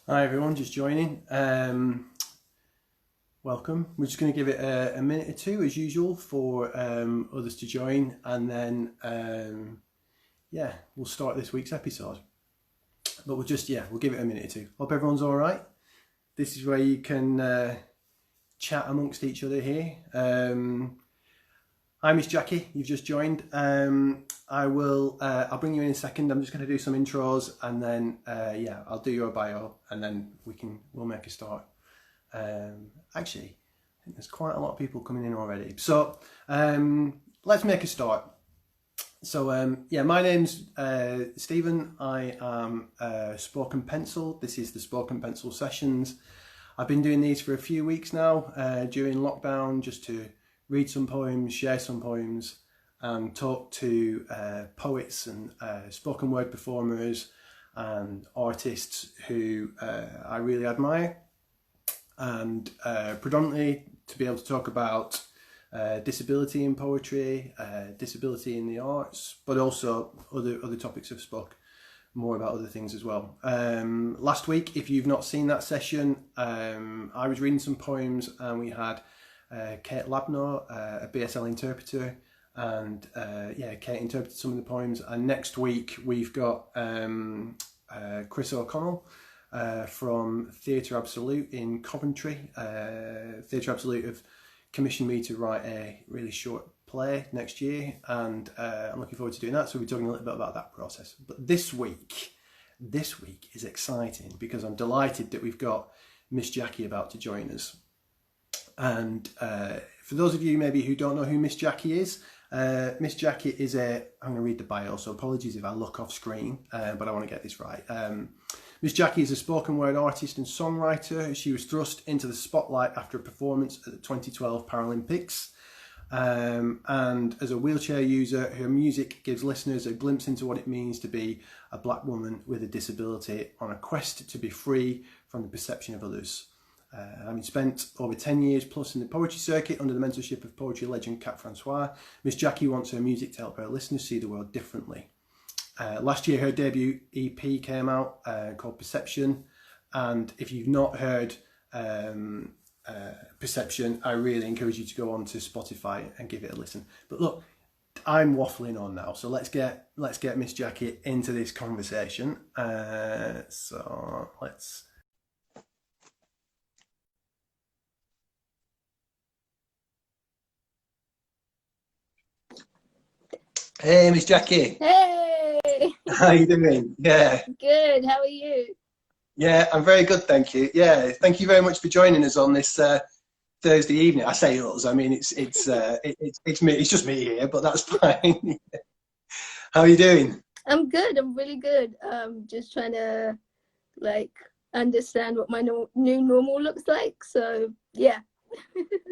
Hi everyone, just joining. Welcome. We're just going to give it a minute or two as usual for others to join, and then yeah, we'll start this week's episode. But we'll give it a minute or two. Hope everyone's all right. This is where you can chat amongst each other here. Hi Miss Jacqui, you've just joined. I'll bring you in a second. I'm just going to do some intros, and then yeah, I'll do your bio, and then we'll make a start. Actually, I think there's quite a lot of people coming in already. So let's make a start. So yeah, my name's Stephen. I am Spoken Pencil. This is the Spoken Pencil Sessions. I've been doing these for a few weeks now during lockdown, just to read some poems, share some poems, and talk to poets and spoken word performers and artists who I really admire, and predominantly to be able to talk about disability in poetry, disability in the arts, but also other topics have spoke more about other things as well. Last week, if you've not seen that session, I was reading some poems, and we had Kate Labno, a BSL interpreter, and yeah, Kate interpreted some of the poems. And next week we've got Chris O'Connell from Theatre Absolute in Coventry. Theatre Absolute have commissioned me to write a really short play next year, and I'm looking forward to doing that. So we'll be talking a little bit about that process. But this week is exciting because I'm delighted that we've got Miss Jacqui about to join us. And for those of you maybe who don't know who Miss Jacqui is, Miss Jacqui is I'm going to read the bio, so apologies if I look off screen, but I want to get this right. Miss Jacqui is a spoken word artist and songwriter. She was thrust into the spotlight after a performance at the 2012 Paralympics. And as a wheelchair user, her music gives listeners a glimpse into what it means to be a black woman with a disability on a quest to be free from the perception of others. Having spent over 10 years plus in the poetry circuit under the mentorship of poetry legend Cat Francois, Miss Jacqui wants her music to help her listeners see the world differently. Last year her debut EP came out called Perception, and if you've not heard Perception, I really encourage you to go on to Spotify and give it a listen. But look, I'm waffling on now, so let's get Miss Jacqui into this conversation. So let's... Hey, Miss Jacqui. Hey! How you doing? Yeah. Good. How are you? Yeah, I'm very good, thank you. Yeah, thank you very much for joining us on this Thursday evening. I say us, I mean it's me. It's just me here, but that's fine. How are you doing? I'm good. I'm really good. Just trying to understand what my new normal looks like. So yeah.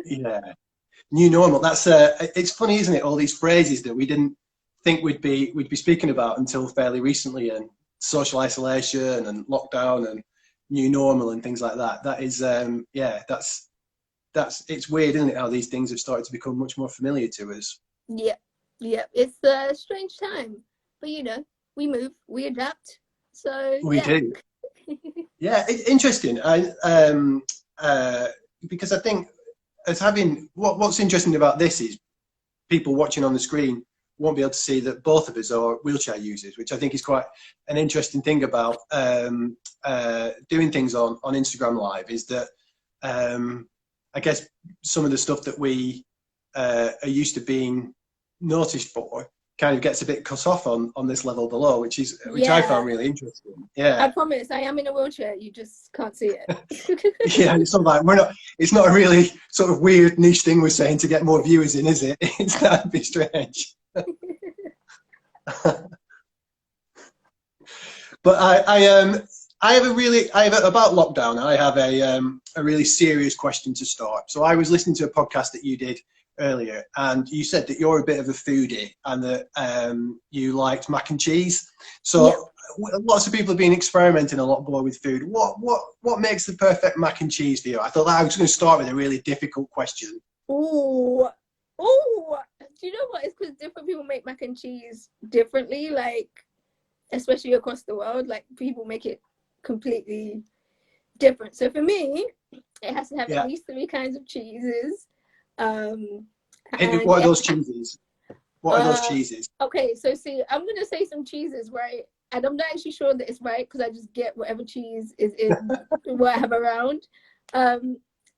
Yeah, new normal. That's it's funny, isn't it? All these phrases that we didn't think we'd be speaking about until fairly recently, and social isolation and lockdown and new normal and things like that. That is yeah, that's it's weird, isn't it, how these things have started to become much more familiar to us. Yeah. Yeah. It's a strange time, but we move, we adapt. So We yeah. do. Yeah, interesting. Because I think as having what's interesting about this is people watching on the screen won't be able to see that both of us are wheelchair users, which I think is quite an interesting thing about doing things on Instagram Live, is that I guess some of the stuff that we are used to being noticed for kind of gets a bit cut off on this level below, which I found really interesting. Yeah. I promise I am in a wheelchair, you just can't see it. Yeah, it's not like it's not a really sort of weird niche thing we're saying to get more viewers in, is it? It's that'd be strange. But about lockdown, I have a really serious question to start. So I was listening to a podcast that you did earlier, and you said that you're a bit of a foodie and that you liked mac and cheese. So yeah, lots of people have been experimenting a lot more with food. What makes the perfect mac and cheese for you? I thought that I was going to start with a really difficult question. Oh, do you know what? It's because different people make mac and cheese differently, like especially across the world. Like people make it completely different. So for me, it has to have Yeah. at least 3 kinds of cheeses. And What are those cheeses? What are those cheeses? Okay, so see, I'm gonna say some cheeses, right? And I'm not actually sure that it's right because I just get whatever cheese is in what I have around.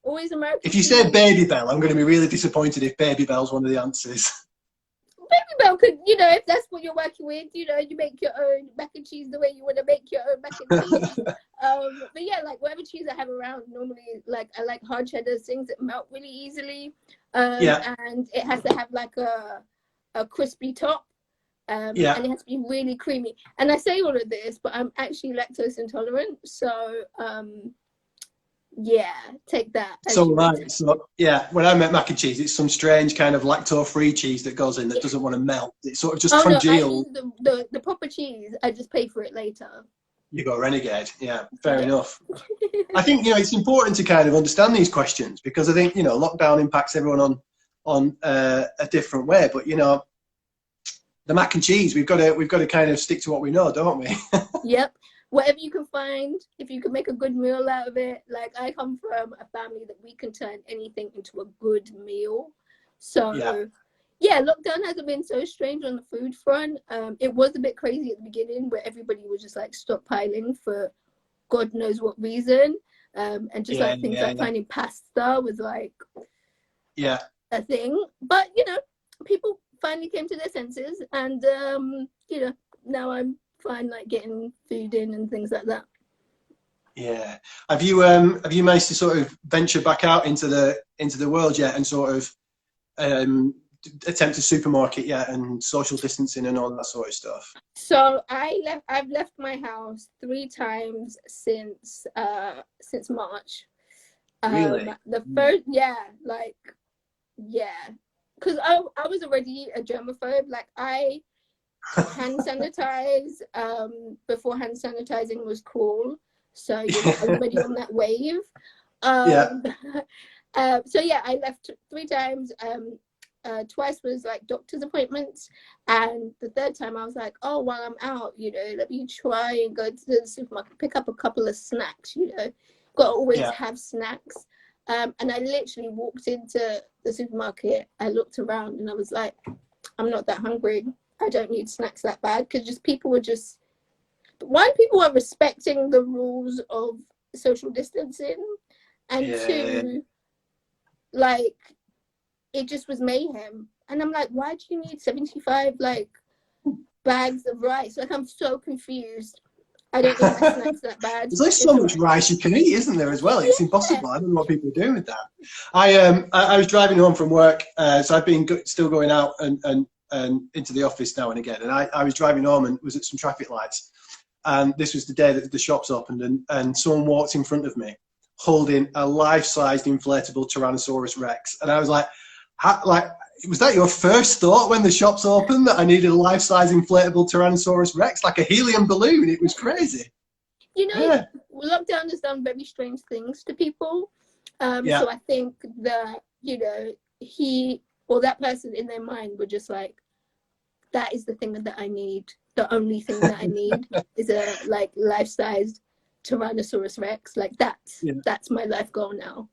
Always American If you cheese. say Baby Bell, I'm going to be really disappointed if Baby Bell's one of the answers. Baby Bell could, you know, if that's what you're working with, you know, you make your own mac and cheese the way you want to make your own mac and cheese. But yeah, like whatever cheese I have around, normally, like I like hard cheddar, things that melt really easily. Yeah. And it has to have like a crispy top. Yeah. And it has to be really creamy. And I say all of this, but I'm actually lactose intolerant. So yeah, take that. So right. So yeah, when I make mac and cheese, it's some strange kind of lactose-free cheese that goes in that doesn't want to melt. It sort of just congeals. No, I use the proper cheese. I just pay for it later. You go renegade. Yeah, fair enough. I think, you know, it's important to kind of understand these questions because I think, you know, lockdown impacts everyone on a different way. But you know, the mac and cheese, we've got to kind of stick to what we know, don't we? Yep. Whatever you can find, if you can make a good meal out of it. Like I come from a family that we can turn anything into a good meal. So yeah, lockdown hasn't been so strange on the food front. It was a bit crazy at the beginning where everybody was just like stockpiling for God knows what reason. And just like things like finding pasta was like a thing. But you know, people finally came to their senses, and you know, now I'm fine like getting food in and things like that. Yeah. Have you managed to sort of venture back out into the world yet and sort of attempt a supermarket yet and social distancing and all that sort of stuff? So I've left my house 3 times since March. Really? The first because I was already a germaphobe. Like I hand sanitize before hand sanitizing was cool, so you know, everybody on that wave. So yeah, I left 3 times. Twice was like doctor's appointments, and the 3rd time I was like, oh, while I'm out, you know, let me try and go to the supermarket, pick up a couple of snacks, you know, got to always have snacks. And I literally walked into the supermarket, I looked around and I was like, I'm not that hungry, I don't need snacks that bad, because just people were just, one, people were respecting the rules of social distancing, and 2, like, it just was mayhem. And I'm like, why do you need 75 like bags of rice? Like, I'm so confused. I don't need my snacks that bad. There's like so much rice you can eat, isn't there, as well? It's impossible. I don't know what people are doing with that. I was driving home from work, so I've been still going out and into the office now and again. And I was driving home and was at some traffic lights. And this was the day that the shops opened, and someone walked in front of me holding a life-sized inflatable Tyrannosaurus Rex. And I was like, was that your first thought when the shops opened, that I needed a life-size inflatable Tyrannosaurus Rex, like a helium balloon? It was crazy. You know, lockdown has done very strange things to people. So I think that, you know, he or that person in their mind were just like, that is the thing that I need. The only thing that I need is a like life-sized Tyrannosaurus Rex. Like that's my life goal now.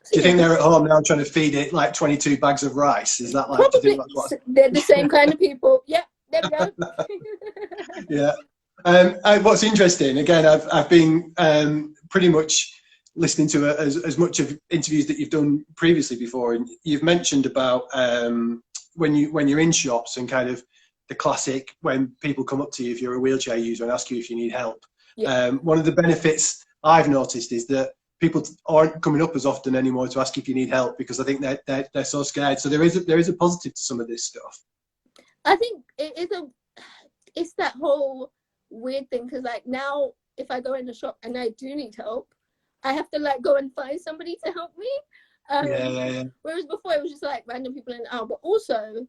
So, do you think they're at home now trying to feed it like 22 bags of rice? Is that like? Probably. Do you think that's what... They're the same kind of people. Yep, there we go. Yeah. What's interesting, again, I've been pretty much listening to as much of interviews that you've done previously before, and you've mentioned about when you're in shops and kind of the classic when people come up to you if you're a wheelchair user and ask you if you need help. One of the benefits I've noticed is that people aren't coming up as often anymore to ask if you need help, because I think they're so scared. So there is a positive to some of this stuff. I think it's that whole weird thing, because like now if I go in the shop and I do need help, I have to like go and find somebody to help me. Whereas before it was just like random people in. But also,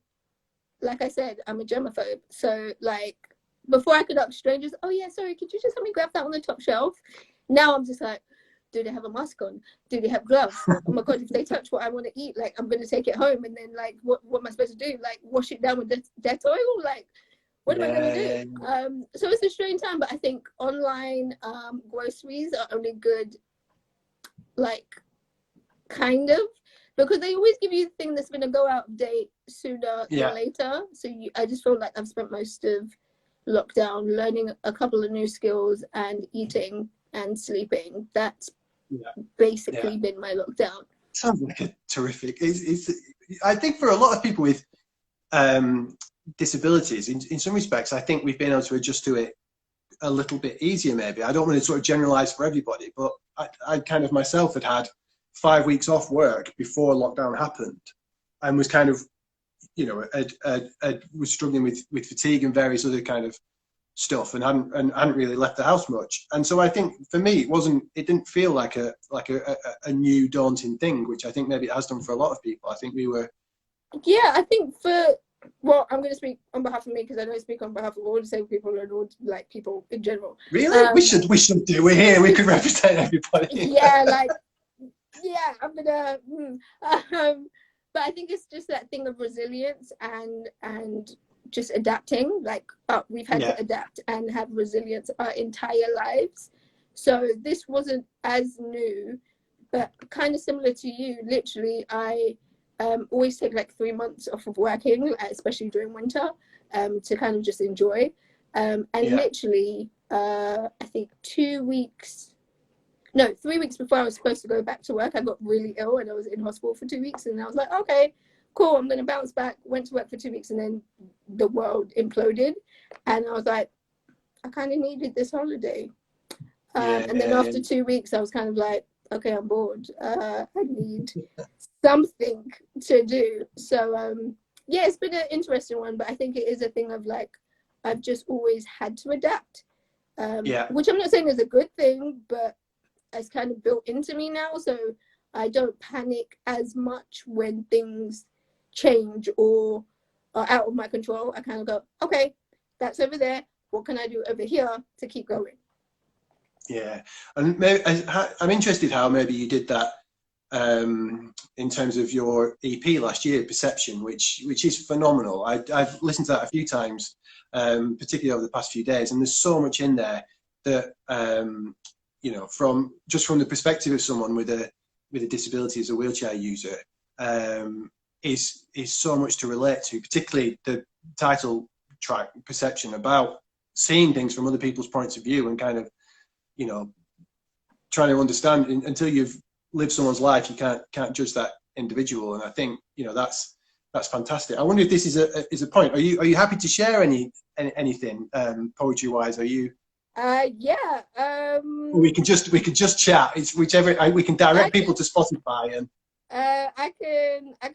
like I said, I'm a germaphobe, so like before I could ask strangers, oh yeah, sorry, could you just help me grab that on the top shelf? Now I'm just like, do they have a mask on? Do they have gloves? Oh my God, if they touch what I want to eat, like I'm going to take it home. And then like, what am I supposed to do? Like wash it down with Dettol? Like, what am I going to do? So it's a strange time, but I think online groceries are only good like, kind of, because they always give you the thing that's going to go out of date sooner than later. So I just feel like I've spent most of lockdown learning a couple of new skills and eating and sleeping. That's basically been my lockdown. Sounds like a terrific. I think for a lot of people with disabilities, in some respects, I think we've been able to adjust to it a little bit easier. Maybe I don't want to sort of generalize for everybody, but I kind of myself had 5 weeks off work before lockdown happened, and was kind of, you know, was struggling with fatigue and various other kind of stuff, and hadn't really left the house much. And so I think for me, it didn't feel like a new daunting thing, which I think maybe it has done for a lot of people. I think we were. Yeah, I think well, I'm going to speak on behalf of me, because I don't speak on behalf of all disabled people and all, like, people in general. Really? We should do. We're here. We could represent everybody. Yeah, like, yeah, I'm gonna. But I think it's just that thing of resilience and just adapting. Like, we've had to adapt and have resilience our entire lives. So this wasn't as new, but kind of similar to you. Literally, I always take like 3 months off of working, especially during winter, to kind of just enjoy. And literally, I think 3 weeks before I was supposed to go back to work, I got really ill and I was in hospital for 2 weeks. And I was like, okay, cool, I'm going to bounce back. Went to work for 2 weeks, and then the world imploded. And I was like, I kind of needed this holiday. And then after 2 weeks, I was kind of like, okay, I'm bored. I need something to do. So, yeah, it's been an interesting one, but I think it is a thing of like, I've just always had to adapt. Which I'm not saying is a good thing, but it's kind of built into me now. So I don't panic as much when things change or are out of my control. I kind of go, okay, that's over there. What can I do over here to keep going? Yeah, and maybe, I'm interested how maybe you did that in terms of your EP last year, Perception, which is phenomenal. I've listened to that a few times, particularly over the past few days, and there's so much in there that you know, from the perspective of someone with a disability as a wheelchair user, is so much to relate to. Particularly the title track, Perception, about seeing things from other people's points of view and kind of, you know, trying to understand. Until you've lived someone's life, you can't judge that individual. And I think, you know, that's fantastic. I wonder if this is a point. Are you happy to share anything poetry wise? Are you? Yeah. We can just chat. It's whichever. We can direct people to Spotify and. I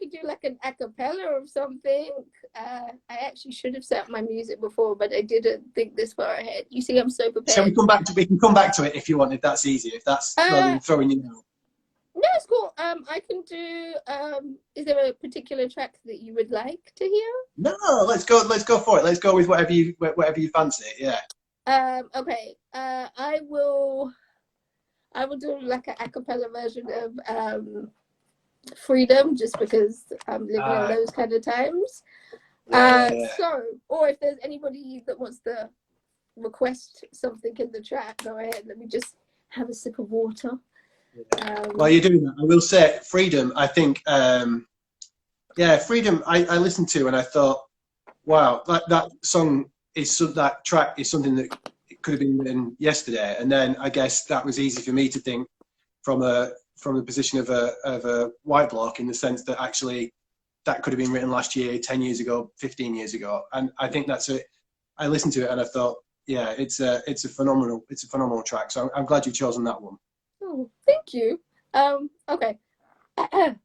could do like an a cappella or something. I actually should have set up my music before, but I didn't think this far ahead. You see, I'm so prepared. Shall we come back to? We can come back to it if you want. If that's easy. If that's rather than throwing you out. No, it's cool. I can do. Is there a particular track that you would like to hear? No, let's go for it. Let's go with whatever you fancy. Yeah. Okay. I will do like an a cappella version of Freedom, just because I'm living in those kind of times. So, or if there's anybody that wants to request something in the chat, go ahead. Let me just have a sip of water. While you're doing that, I will say Freedom. I think, Freedom. I listened to and I thought, wow, that song that track is something that could have been written yesterday. And then I guess that was easy for me to think from the position of a white bloke, in the sense that actually that could have been written last year, 10 years ago, 15 years ago. And I think that's it. I listened to it and I thought, yeah, it's a phenomenal track. So I'm glad you've chosen that one. Oh, thank you. Okay. I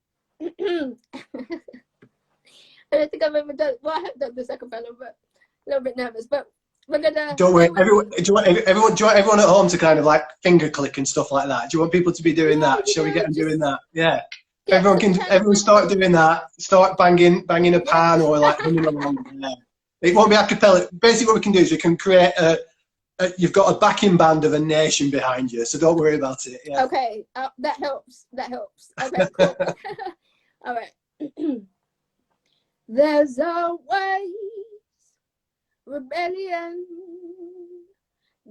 don't think I've ever done. Well, I have done the second fellow, but a little bit nervous. But we're gonna. Don't worry, everyone. Do you want everyone at home to kind of like finger click and stuff like that? Do you want people to be doing that? Shall we get them doing that? Yeah. Everyone start doing that. Start banging a pan or like humming along. Yeah. It won't be a cappella. Basically, what we can do is we can create you've got a backing band of a nation behind you, so don't worry about it. Yeah. Okay, that helps. Okay, cool. All right. There's always rebellion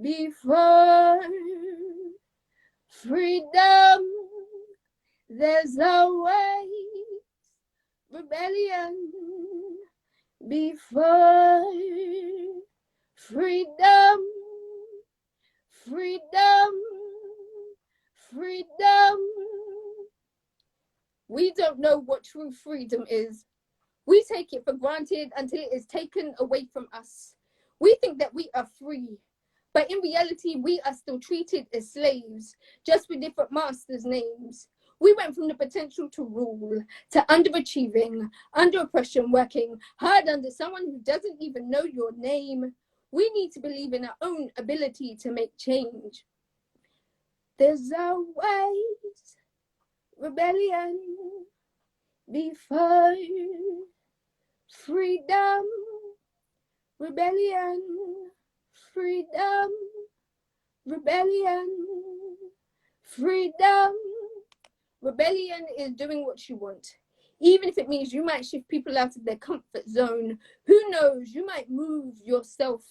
before freedom. There's always rebellion before freedom, freedom, freedom. We don't know what true freedom is. We take it for granted until it is taken away from us. We think that we are free, but in reality, we are still treated as slaves, just with different masters' names. We went from the potential to rule, to underachieving, under oppression, working hard under someone who doesn't even know your name. We need to believe in our own ability to make change. There's always rebellion before freedom, rebellion, freedom, rebellion, freedom. Rebellion is doing what you want, even if it means you might shift people out of their comfort zone. Who knows, you might move yourself.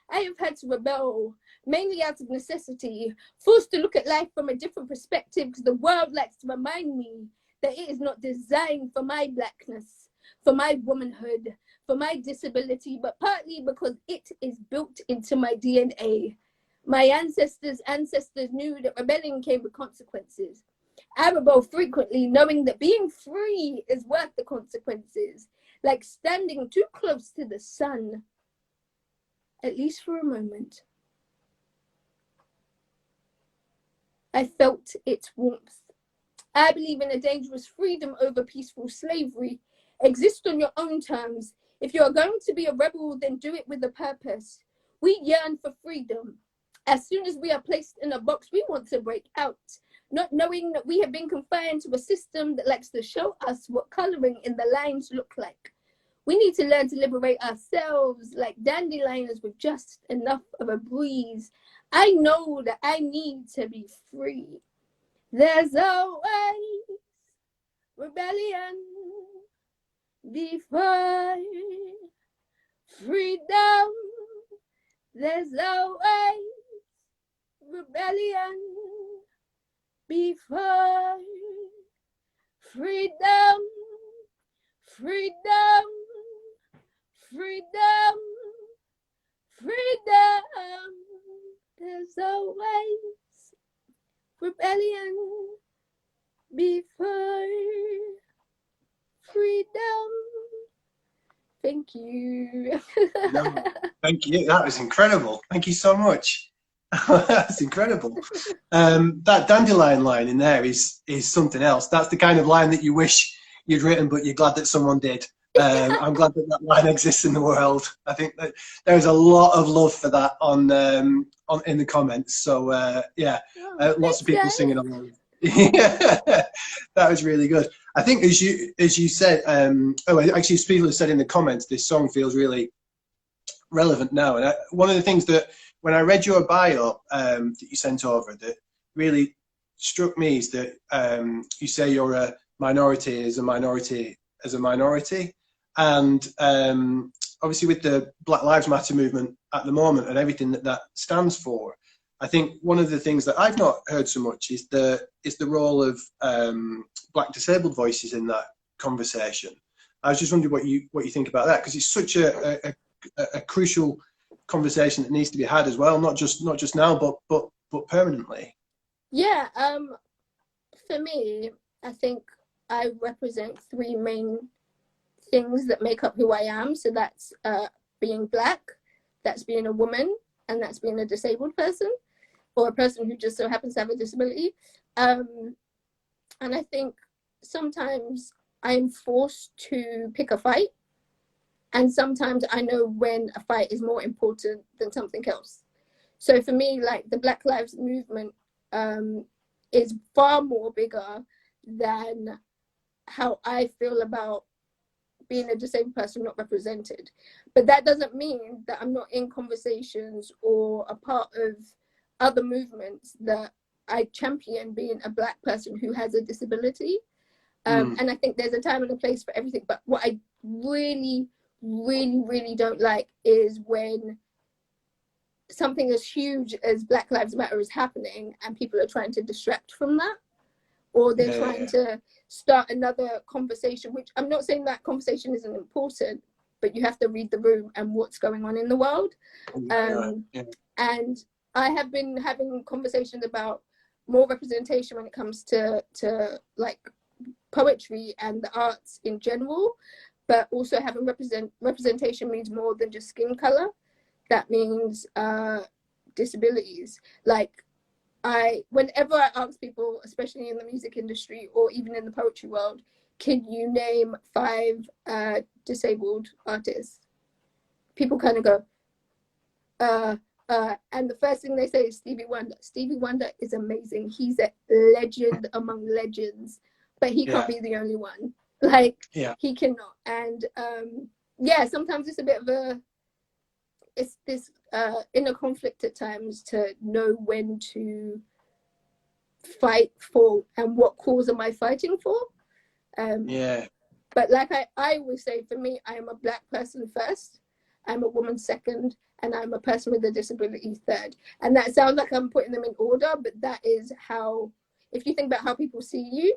I have had to rebel, mainly out of necessity, forced to look at life from a different perspective because the world likes to remind me that it is not designed for my blackness, for my womanhood, for my disability, but partly because it is built into my DNA. My ancestors' knew that rebellion came with consequences. I rebel frequently, knowing that being free is worth the consequences, like standing too close to the sun, at least for a moment. I felt its warmth. I believe in a dangerous freedom over peaceful slavery. Exist on your own terms. If you are going to be a rebel, then do it with a purpose. We yearn for freedom. As soon as we are placed in a box, we want to break out, not knowing that we have been confined to a system that likes to show us what coloring in the lines look like. We need to learn to liberate ourselves like dandelions with just enough of a breeze. I know that I need to be free. There's always rebellion before freedom. There's always rebellion before freedom, freedom, freedom, freedom. There's always rebellion before freedom. Thank you. No, thank you. That was incredible. Thank you so much. That's incredible. That dandelion line in there is something else. That's the kind of line that you wish you'd written, but you're glad that someone did. I'm glad that that line exists in the world. I think that there's a lot of love for that on in the comments. So yeah, lots of people singing along. Yeah, that was really good. I think as you said, actually, people said in the comments, this song feels really relevant now. And one of the things that when I read your bio that you sent over that really struck me is that you say you're a minority as a minority as a minority, and obviously with the Black Lives Matter movement at the moment and everything that that stands for, I think one of the things that I've not heard so much is the role of Black disabled voices in that conversation. I was just wondering what you think about that, because it's such a crucial conversation that needs to be had as well, not just now, but permanently. Yeah, for me, I think I represent three main things that make up who I am. So that's being Black, that's being a woman, and that's being a disabled person, or a person who just so happens to have a disability. And I think sometimes I'm forced to pick a fight, and sometimes I know when a fight is more important than something else. So for me, like the Black Lives Movement is far more bigger than how I feel about being a disabled person not represented. But that doesn't mean that I'm not in conversations or a part of other movements that I champion being a Black person who has a disability. And I think there's a time and a place for everything. But what I really, really, really don't like is when something as huge as Black Lives Matter is happening and people are trying to distract from that, or they're trying to start another conversation, which I'm not saying that conversation isn't important, but you have to read the room and what's going on in the world. And I have been having conversations about more representation when it comes to like poetry and the arts in general, but also having representation means more than just skin color. That means disabilities. Like, whenever I ask people, especially in the music industry or even in the poetry world, can you name 5 disabled artists? People kind of go, and the first thing they say is Stevie Wonder. Stevie Wonder is amazing. He's a legend among legends, but he can't be the only one. Like, he cannot. And sometimes it's a bit of it's this inner conflict at times to know when to fight for and what cause am I fighting for. But like I always say, for me, I am a Black person first, I'm a woman second, and I'm a person with a disability third. And that sounds like I'm putting them in order, but that is how, if you think about how people see you,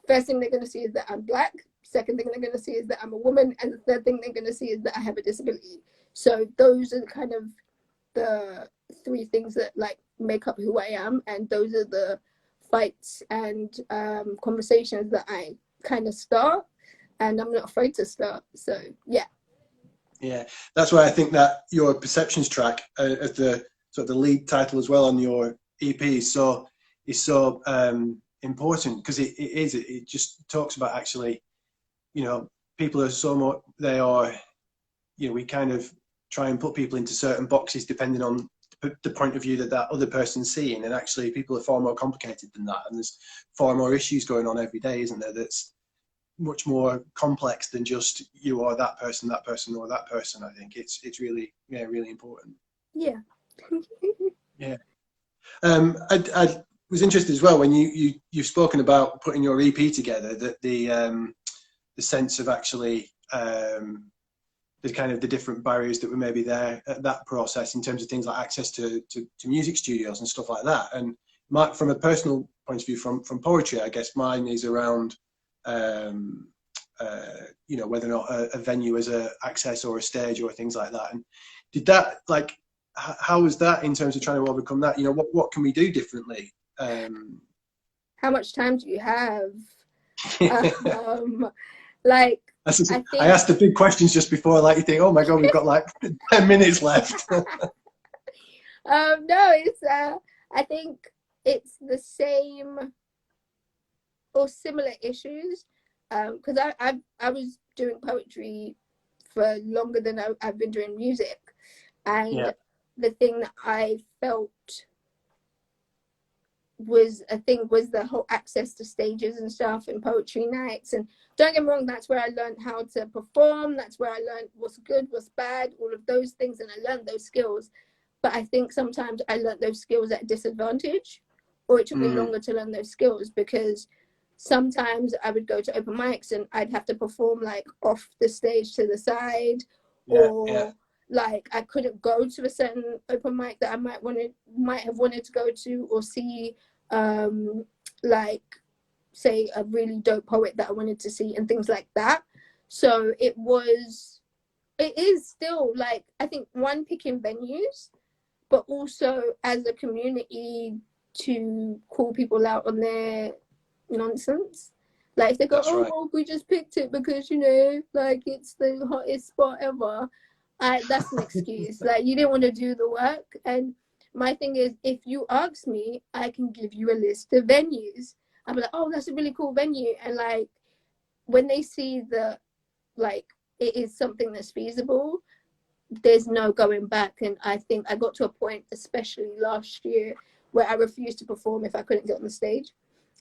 first thing they're going to see is that I'm Black, second thing they're going to see is that I'm a woman, and the third thing they're going to see is that I have a disability. So those are kind of the 3 things that like make up who I am, and those are the fights and conversations that I kind of start, and I'm not afraid to start. So yeah, that's why I think that your perceptions track as the sort of the lead title as well on your EP is so important, because it just talks about, actually, you know, people are so much, they are, you know, we kind of try and put people into certain boxes depending on the point of view that other person's seeing, and actually people are far more complicated than that, and there's far more issues going on every day, isn't there, that's much more complex than just you are that person, or that person. I think it's really really important. Yeah. I was interested as well when you've spoken about putting your EP together, that the sense of actually the kind of the different barriers that were maybe there at that process in terms of things like access to music studios and stuff like that. And from a personal point of view, from poetry, I guess mine is around you know, whether or not a venue has a access or a stage or things like that. And did that, like, how was that in terms of trying to overcome that? You know, what can we do differently? How much time do you have? Like, I asked the big questions just before, like, you think, oh my god, we've got like 10 minutes left. No, it's I think it's the same or similar issues, because I was doing poetry for longer than I've been doing music, and the thing that I felt was the whole access to stages and stuff and poetry nights. And don't get me wrong, that's where I learned how to perform, that's where I learned what's good, what's bad, all of those things, and I learned those skills. But I think sometimes I learned those skills at a disadvantage, or it took me longer to learn those skills, because sometimes I would go to open mics and I'd have to perform like off the stage to the side, or like I couldn't go to a certain open mic that I might have wanted to go to or see, like, say, a really dope poet that I wanted to see and things like that. So it is still, like, I think, one, picking venues, but also as a community to call people out on their nonsense. Like, if they go, well, we just picked it because, you know, like, it's the hottest spot ever. That's an excuse. Like, you didn't want to do the work. And my thing is, if you ask me, I can give you a list of venues. I'll be like, oh, that's a really cool venue. And like, when they see that, like, it is something that's feasible, there's no going back. And I think I got to a point, especially last year, where I refused to perform if I couldn't get on the stage.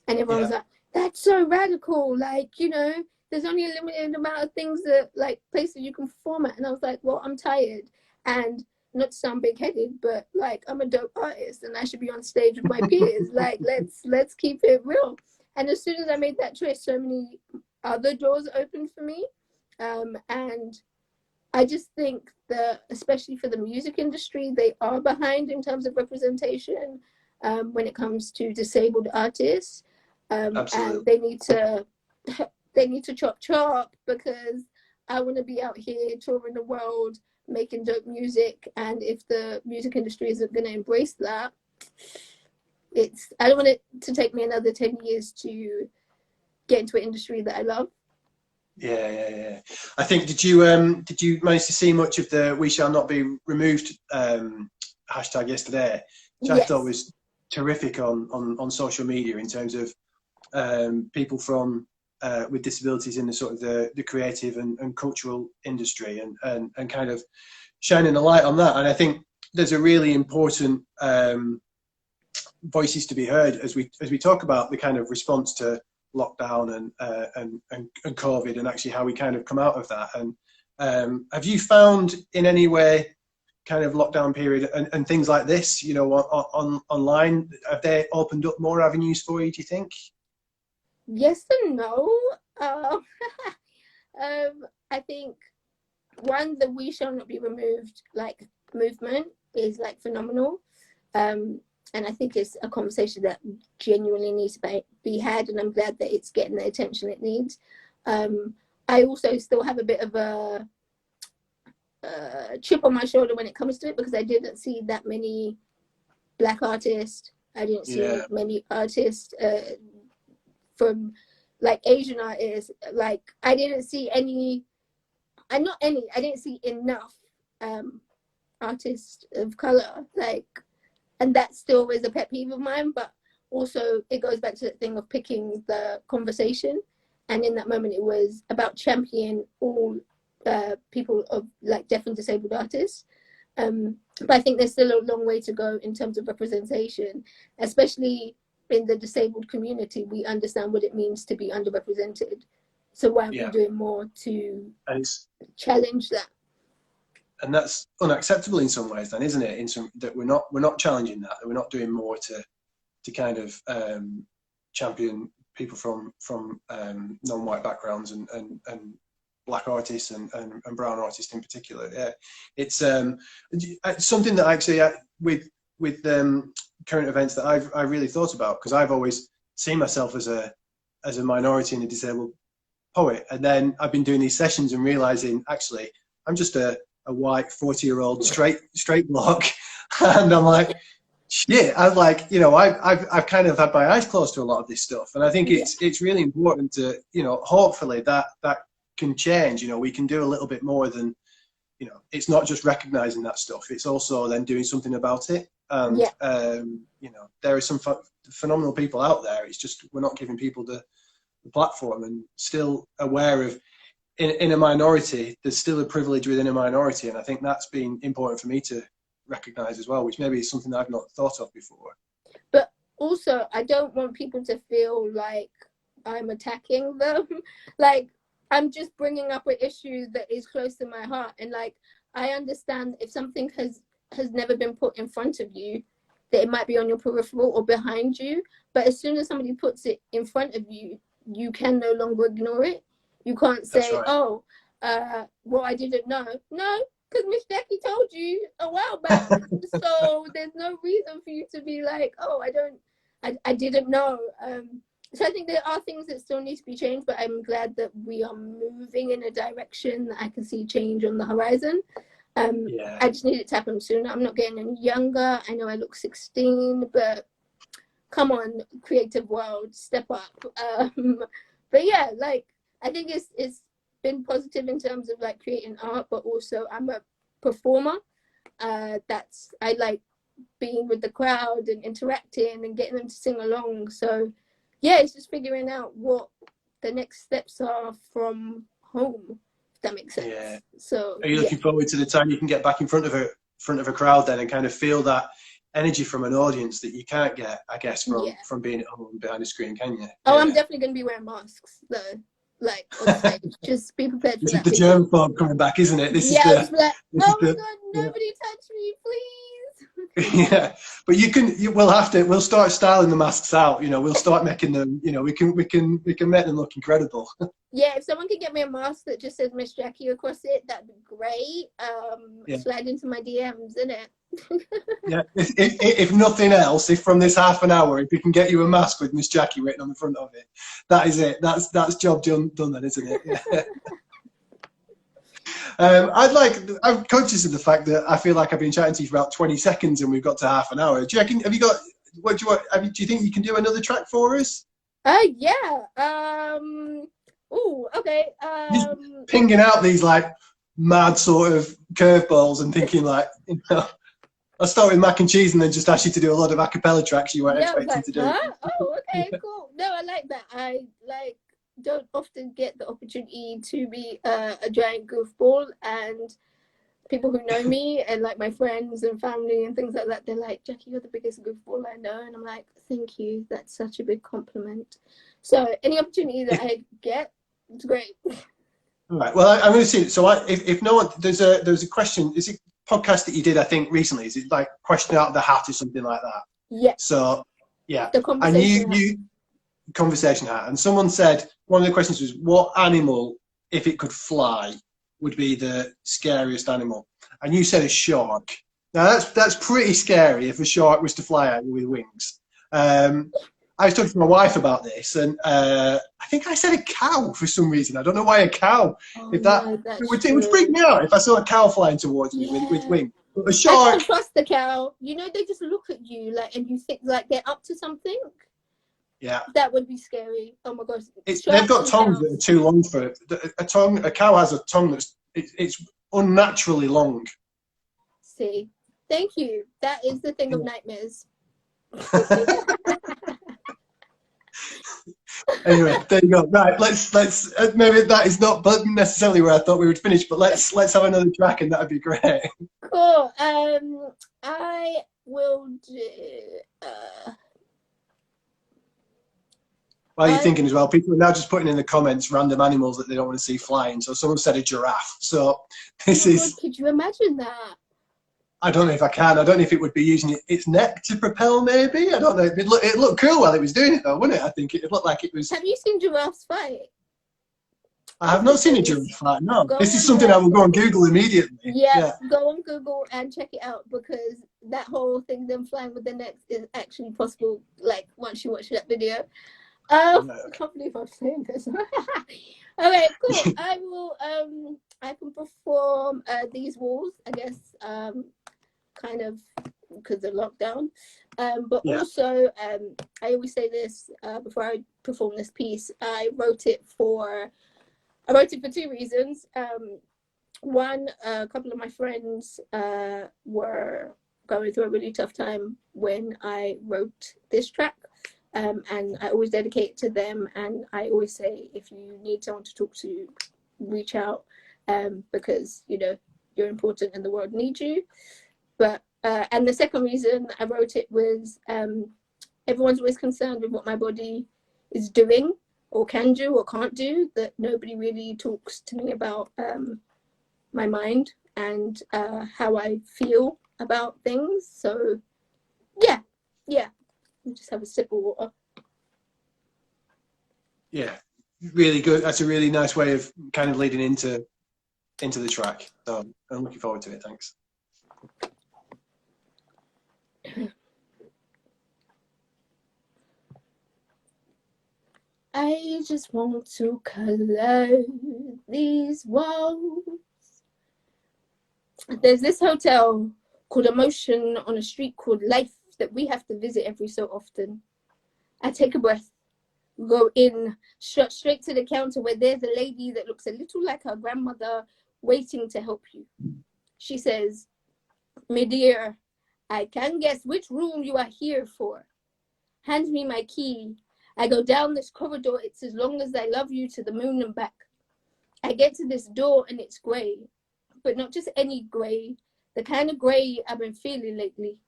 And everyone was like, that's so radical. Like, you know, there's only a limited amount of things that, like, places you can perform at. And I was like, well, I'm tired. And not to sound big-headed, but like, I'm a dope artist and I should be on stage with my peers. Like, let's keep it real. And as soon as I made that choice, so many other doors opened for me. And I just think that, especially for the music industry, they are behind in terms of representation when it comes to disabled artists. Absolutely. And they need to chop because I want to be out here touring the world, making dope music. And if the music industry isn't going to embrace that, I don't want it to take me another 10 years to get into an industry that I love. Yeah. I think did you manage to see much of the "We Shall Not Be Removed" hashtag yesterday, which I thought was terrific on social media in terms of people from with disabilities in the sort of the creative and cultural industry and kind of shining a light on that. And I think there's a really important voices to be heard as we talk about the kind of response to lockdown and COVID, and actually how we kind of come out of that. And have you found in any way kind of lockdown period and things like this, you know, online, have they opened up more avenues for you, do you think? Yes and no. I think one, the "We Shall Not Be Removed" like movement is like phenomenal. And I think it's a conversation that genuinely needs to be had, and I'm glad that it's getting the attention it needs. I also still have a bit of a chip on my shoulder when it comes to it, because I didn't see that many Black artists. I didn't see many artists from like Asian artists. Like I didn't see any. I didn't see enough artists of color. Like. And that still is a pet peeve of mine, but also it goes back to the thing of picking the conversation. And in that moment, it was about championing all people of like deaf and disabled artists. But I think there's still a long way to go in terms of representation, especially in the disabled community. We understand what it means to be underrepresented. So why aren't we doing more to challenge that? And that's unacceptable in some ways, then, isn't it? That we're not challenging that we're not doing more to kind of champion people from non-white backgrounds and Black artists and brown artists in particular. Yeah, it's something that actually with current events that I really thought about, because I've always seen myself as a minority and a disabled poet, and then I've been doing these sessions and realizing actually I'm just a white 40-year-old straight bloke, and I'm like, shit. I'm like, you know, I've kind of had my eyes closed to a lot of this stuff, and I think it's really important to, you know, hopefully that can change. You know, we can do a little bit more than, you know, it's not just recognizing that stuff, it's also then doing something about it. And you know, there are some phenomenal people out there. It's just we're not giving people the platform, and still aware of. In a minority, there's still a privilege within a minority, and I think that's been important for me to recognise as well, which maybe is something that I've not thought of before. But also, I don't want people to feel like I'm attacking them. Like, I'm just bringing up an issue that is close to my heart, and like, I understand if something has never been put in front of you, that it might be on your peripheral or behind you, but as soon as somebody puts it in front of you, you can no longer ignore it. You can't say, well, I didn't know. No, because Miss Jacqui told you a while back. So there's no reason for you to be like, oh, I didn't know. So I think there are things that still need to be changed, but I'm glad that we are moving in a direction that I can see change on the horizon. I just need it to happen sooner. I'm not getting any younger. I know I look 16, but come on, creative world, step up. But yeah, like, I think it's been positive in terms of like creating art, but also I'm a performer. I like being with the crowd and interacting and getting them to sing along. So yeah, it's just figuring out what the next steps are from home, if that makes sense. Yeah. So are you looking forward to the time you can get back in front of a crowd then and kind of feel that energy from an audience that you can't get, I guess, from being at home behind a screen, can you? Oh, I'm definitely going to be wearing masks though. Like on stage, just be prepared for that. This is the germ phone coming back, isn't it? This is I was like, oh my god, nobody touch me, please. Yeah, but we'll start styling the masks out. You know, we'll start making them. You know, we can make them look incredible. Yeah, if someone can get me a mask that just says Miss Jacqui across it, that'd be great. Slide into my DMs, innit? Yeah. If nothing else, if from this half an hour, if we can get you a mask with Miss Jacqui written on the front of it, that is it. That's job done then, isn't it? Yeah. I'm conscious of the fact that I feel like I've been chatting to you for about 20 seconds and we've got to half an hour. Do you reckon, have you got, what do you want, do you think you can do another track for us? Yeah. Oh, okay. Just pinging out these like mad sort of curveballs and thinking like, I'll start with mac and cheese and then just ask you to do a lot of a cappella tracks you weren't Yeah, I was expecting like, to do. huh? Oh, okay, cool. No, I like that. I like don't often get the opportunity to be a giant goofball, and people who know me and like my friends and family and things like that, they're like, Jacqui, you're the biggest goofball I know. And I'm like, thank you. That's such a big compliment. So any opportunity that I get, it's great. All right. Well, I'm going to see. So if no one, there's a question. Is it podcast that you did, I think, recently? Is it like question out of the hat or something like that? Yeah. So, yeah. The conversation. And you conversation hat. And someone said, one of the questions was, what animal, if it could fly, would be the scariest animal? And you said a shark. Now that's pretty scary if a shark was to fly at you with wings. I was talking to my wife about this, and I think I said a cow for some reason. I don't know why a cow. Oh, If that no, it would freak me out if I saw a cow flying towards me with wings. But a I shark. don't trust the cow. You know, they just look at you like, and you think like they're up to something. Yeah. That would be scary. Oh my gosh. They've got tongues that are too long for it. A cow has a tongue that's it's unnaturally long. See, thank you. That is the thing of nightmares. Anyway, there you go. Right, let's maybe that is not necessarily where I thought we would finish, but let's have another track and that'd be great. Cool. I will do. While you're thinking as well, people are now just putting in the comments random animals that they don't want to see flying. So someone said a giraffe. So this is. God, could you imagine that? I don't know if I can. I don't know if it would be using its neck to propel, maybe. I don't know. It looked cool while it was doing it, though, wouldn't it? I think it looked like it was. Have you seen giraffes fight? I have not seen a giraffe fight, no. Go this is on something there. I will go on Google immediately. Yes, yeah. Go on Google and check it out, because that whole thing, them flying with their necks, is actually possible, like, once you watch that video. I can't believe I'm saying this. Okay, cool. I can perform These Walls, I guess, kind of because of lockdown. But also, I always say this before I perform this piece, I wrote it for 2 reasons. One, a couple of my friends were going through a really tough time when I wrote this track. And I always dedicate it to them, and I always say, if you need someone to talk to, reach out, because you know you're important and the world needs you. But and the second reason I wrote it was everyone's always concerned with what my body is doing or can do or can't do, that nobody really talks to me about my mind and how I feel about things. So yeah. We'll just have a sip of water. Yeah, really good. That's a really nice way of kind of leading into the track. So I'm looking forward to it. Thanks. I just want to color these walls. There's this hotel called Emotion on a street called Life that we have to visit every so often. I take a breath, go in, straight to the counter where there's a lady that looks a little like her grandmother waiting to help you. She says, "My dear, I can guess which room you are here for." Hands me my key. I go down this corridor. It's as long as I love you to the moon and back. I get to this door and it's grey, but not just any grey, the kind of grey I've been feeling lately,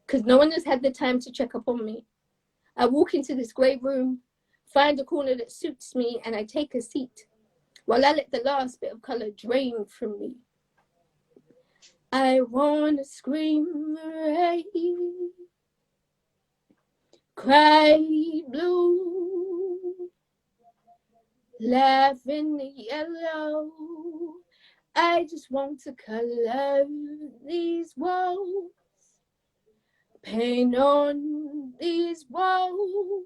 because no one has had the time to check up on me. I walk into this grey room, find a corner that suits me, and I take a seat while I let the last bit of colour drain from me. I wanna scream rain, cry blue, laugh in the yellow. I just want to color these walls. Paint on these walls,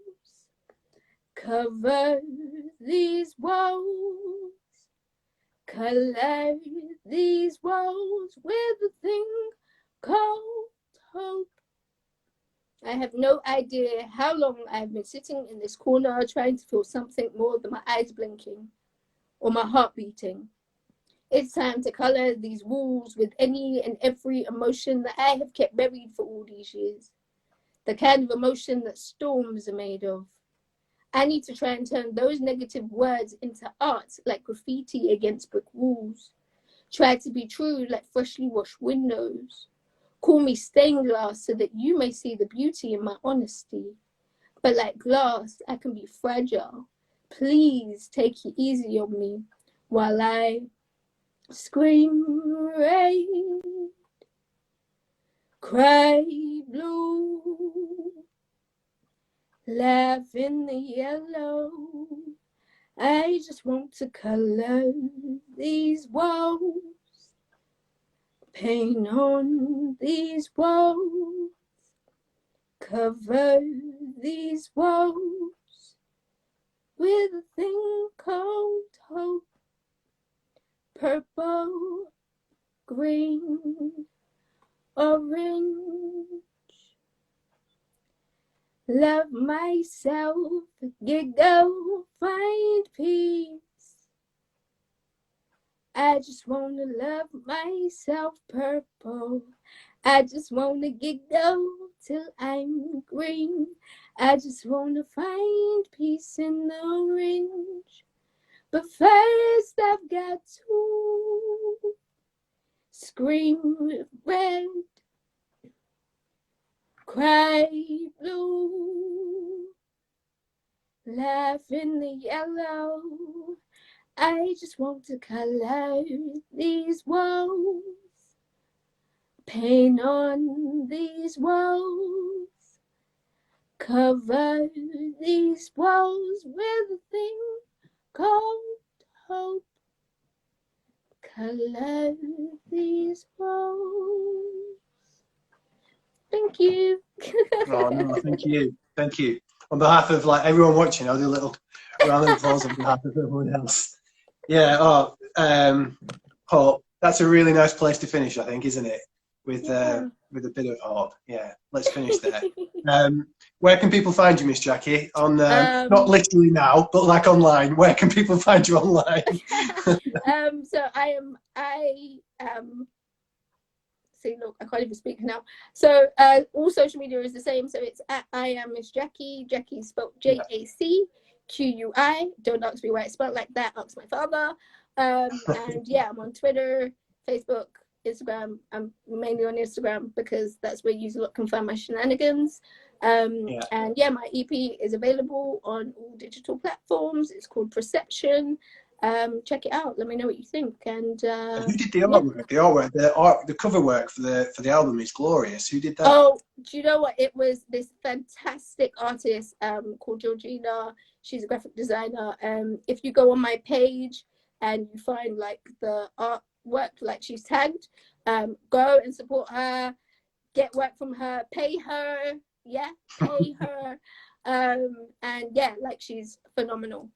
cover these walls, color these walls with a thing called hope. I have no idea how long I've been sitting in this corner trying to feel something more than my eyes blinking or my heart beating. It's time to color these walls with any and every emotion that I have kept buried for all these years. The kind of emotion that storms are made of. I need to try and turn those negative words into art like graffiti against brick walls. Try to be true like freshly washed windows. Call me stained glass so that you may see the beauty in my honesty. But like glass, I can be fragile. Please take it easy on me while I scream rain, cry blue, laugh in the yellow. I just want to color these walls, paint on these walls, cover these walls with a thing called hope. Purple, green, orange. Love myself, giggle, find peace. I just wanna love myself purple. I just wanna giggle till I'm green. I just wanna find peace in the orange. But first I've got to scream red, cry blue, laugh in the yellow. I just want to color these walls, paint on these walls, cover these walls with a thing called hope. Color these walls. Thank you. Oh no, thank you, thank you. On behalf of like everyone watching, I'll do a little round of applause on behalf of everyone else. Yeah. Oh, hope. That's a really nice place to finish, I think, isn't it? With a bit of hope. Yeah. Let's finish there. Where can people find you, Miss Jacqui? On not literally now, but like online. Where can people find you online? So I am. See, look, I can't even speak now. So all social media is the same. So it's at I am Miss Jacqui. Jacqui is spelled Jacqui. Don't ask me why it's spelled like that. Ask my father. And yeah, I'm on Twitter, Facebook, Instagram. I'm mainly on Instagram because that's where you can find my shenanigans. And yeah, my EP is available on all digital platforms. It's called Perception. Check it out. Let me know what you think. And who did the artwork? The cover work for the album is glorious. Who did that? Oh, do you know what? It was this fantastic artist called Georgina. She's a graphic designer. If you go on my page and you find like the artwork, like she's tagged, go and support her. Get work from her. Pay her. Yeah, pay her. And yeah, like she's phenomenal.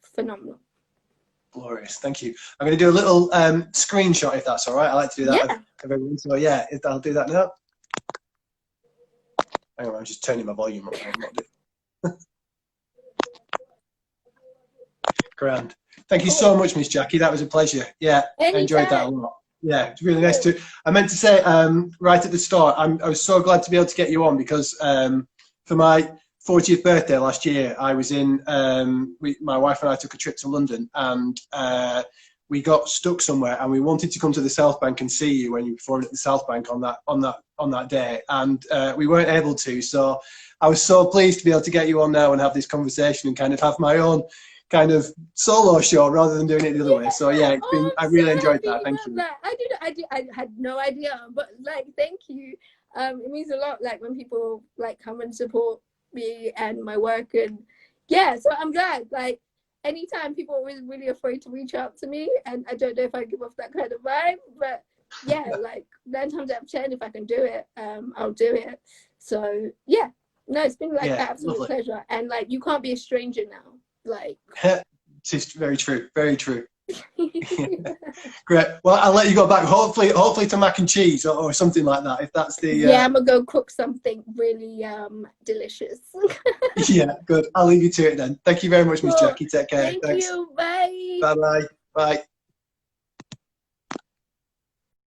Glorious, thank you. I'm going to do a little screenshot if that's all right. I like to do that Yeah. of everyone. So yeah, I'll do that now. Hang on, I'm just turning my volume up. I'm not doing... Grand. Thank you so much, Miss Jacqui. That was a pleasure. Yeah, anytime. I enjoyed that a lot. Yeah, it's really nice to. I meant to say right at the start, I was so glad to be able to get you on because for my 40th birthday last year, I was in. My wife and I took a trip to London, and we got stuck somewhere, and we wanted to come to the South Bank and see you when you performed at the South Bank on that day, and we weren't able to. So I was so pleased to be able to get you on now and have this conversation and kind of have my own kind of solo show rather than doing it the other way. So yeah, it's been. I really enjoyed that. Thank you. I had no idea, but like, thank you. It means a lot. Like when people like come and support me and my work, and yeah. So I'm glad. Like anytime, people are always really afraid to reach out to me, and I don't know if I give off that kind of vibe, but yeah, like 9 times out of 10, if I can do it, I'll do it. So yeah, no, it's been like Yeah, an absolute lovely. pleasure. And like, you can't be a stranger now. Like, It's very true. Very true. Great. Well, I'll let you go back. Hopefully to mac and cheese or something like that. If that's the yeah, I'm gonna go cook something really delicious. yeah, good. I'll leave you to it then. Thank you very much, Miss Cool. Jacqui. Take care. Thank Thanks. you. Bye. Bye-bye. Bye.